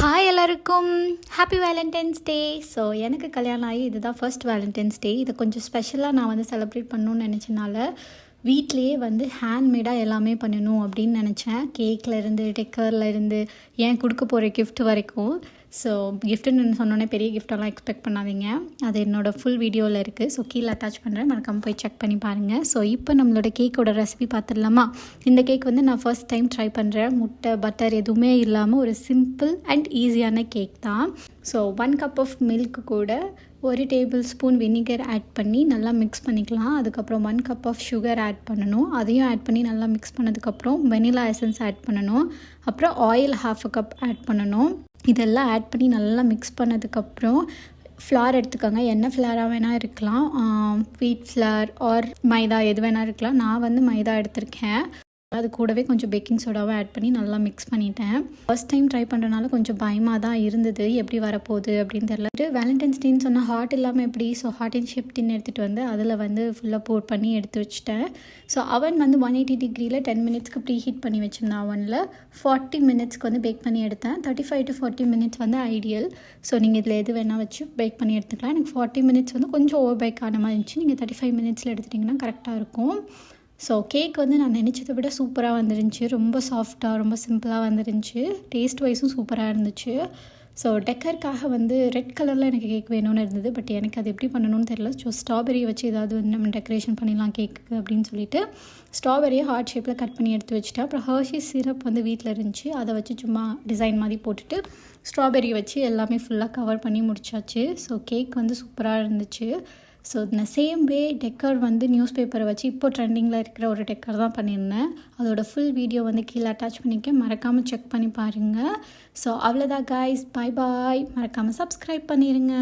Hi எல்லாருக்கும் happy Valentine's டே. So எனக்கு கல்யாணம் ஆகி இதுதான் ஃபர்ஸ்ட் வேலண்டைன்ஸ் டே. இதை கொஞ்சம் ஸ்பெஷலாக நான் செலிப்ரேட் பண்ணணும்னு நினச்சனால வீட்லேயே ஹேண்ட்மேடாக எல்லாமே பண்ணணும் அப்படின்னு நினச்சேன். கேக்லேருந்து டெக்கர்லேருந்து ஏன் கொடுக்க போகிற கிஃப்ட் வரைக்கும். ஸோ கிஃப்ட்டுன்னு சொன்னோன்னே பெரிய கிஃப்டெல்லாம் எக்ஸ்பெக்ட் பண்ணாதீங்க. அது என்னோடய ஃபுல் வீடியோவில் இருக்குது. ஸோ கீழே அட்டாச் பண்ணுறேன், மறக்காமல் போய் செக் பண்ணி பாருங்கள். ஸோ இப்போ நம்மளோட கேக்கோட ரெசிபி பார்த்துடலாமா? இந்த கேக் நான் ஃபர்ஸ்ட் டைம் ட்ரை பண்ணுறேன். முட்டை பட்டர் எதுவுமே இல்லாமல் ஒரு சிம்பிள் அண்ட் ஈஸியான கேக் தான். ஸோ 1 கப் ஆஃப் மில்க் கூட 1 டேபிள் ஸ்பூன் வினிகர் ஆட் பண்ணி நல்லா மிக்ஸ் பண்ணிக்கலாம். அதுக்கப்புறம் 1 கப் ஆஃப் சுகர் ஆட் பண்ணணும். அதையும் ஆட் பண்ணி நல்லா மிக்ஸ் பண்ணதுக்கப்புறம் வெனிலா எசன்ஸ் ஆட் பண்ணணும். அப்புறம் ஆயில் 1/2 கப் ஆட் பண்ணணும். இதெல்லாம் ஆட் பண்ணி நல்லா மிக்ஸ் பண்ணதுக்கப்புறம் ஃப்ளார் எடுத்துக்கோங்க. என்ன ஃப்ளாராக வேணால் இருக்கலாம், வீட் ஃப்ளார் ஆர் மைதா எது வேணால் இருக்கலாம். நான் மைதா எடுத்திருக்கேன். அது கூடவே கொஞ்சம் பேக்கிங் சோடாவும் ஆட் பண்ணி நல்லா மிக்ஸ் பண்ணிட்டேன். ஃபர்ஸ்ட் டைம் ட்ரை பண்ணுறதுனால கொஞ்சம் பயமாக தான் இருந்தது, எப்படி வரப்போகுது அப்படின்னு தெரியல. வேலண்டைன்ஸ் டேன்னு சொன்னால் ஹார்ட் இல்லாமல் எப்படி, ஸோ ஹார்ட் அண்ட் ஷேப் டின் எடுத்துகிட்டு அதில் ஃபுல்லாக போட் பண்ணி எடுத்து வச்சுட்டேன். ஸோ அவன் 180 டிகிரியில் 10 மினிட்ஸ்க்கு ப்ரீ ஹீட் பண்ணி வச்சுருந்தேன். அவனில் 40 மினிட்ஸ்க்கு பேக் பண்ணி எடுத்தேன். 35 to 40 மினிட்ஸ் ஐடியல். ஸோ நீங்கள் இதில் எது வேணால் வச்சு பேக் பண்ணி எடுத்துக்கலாம். எனக்கு 40 மினிட்ஸ் கொஞ்சம் ஓவர் பேக் ஆன மாதிரி இருந்துச்சு. நீங்கள் 35 மினிட்ஸில் எடுத்துட்டிங்கன்னா கரெக்டாக இருக்கும். ஸோ கேக் நான் நினச்சதை விட சூப்பராக வந்துருந்துச்சு. ரொம்ப சாஃப்டாக ரொம்ப சிம்பிளாக வந்துருந்துச்சு. டேஸ்ட் வைஸும் சூப்பராக இருந்துச்சு. ஸோ டெக்கருக்காக ரெட் கலரில் எனக்கு கேக் வேணும்னு இருந்தது. பட் எனக்கு அது எப்படி பண்ணணும்னு தெரியல. ஸோ ஸ்ட்ராபெரி வச்சு ஏதாவது நம்ம டெக்கரேஷன் பண்ணிடலாம் கேக்கு அப்படின்னு சொல்லிட்டு ஸ்ட்ராபெரியை ஹார்ட் ஷேப்பில் கட் பண்ணி எடுத்து வச்சுட்டேன். அப்புறம் ஹர்ஷீஸ் சிரப் வீட்டில் இருந்துச்சு. அதை வச்சு சும்மா டிசைன் மாதிரி போட்டுட்டு ஸ்ட்ராபெரி வச்சு எல்லாமே ஃபுல்லாக கவர் பண்ணி முடிச்சாச்சு. ஸோ கேக் சூப்பராக இருந்துச்சு. ஸோ நான் சேம் வே டெக்கர் நியூஸ் பேப்பரை வச்சு இப்போ ட்ரெண்டிங்கில் இருக்கிற ஒரு டெக்கர் தான் பண்ணியிருந்தேன். அதோட ஃபுல் வீடியோ கீழே அட்டாச் பண்ணிக்க, மறக்காமல் செக் பண்ணி பாருங்கள். ஸோ அவ்வளோதான் காய்ஸ், பாய் பாய். மறக்காமல் சப்ஸ்கிரைப் பண்ணிடுங்க.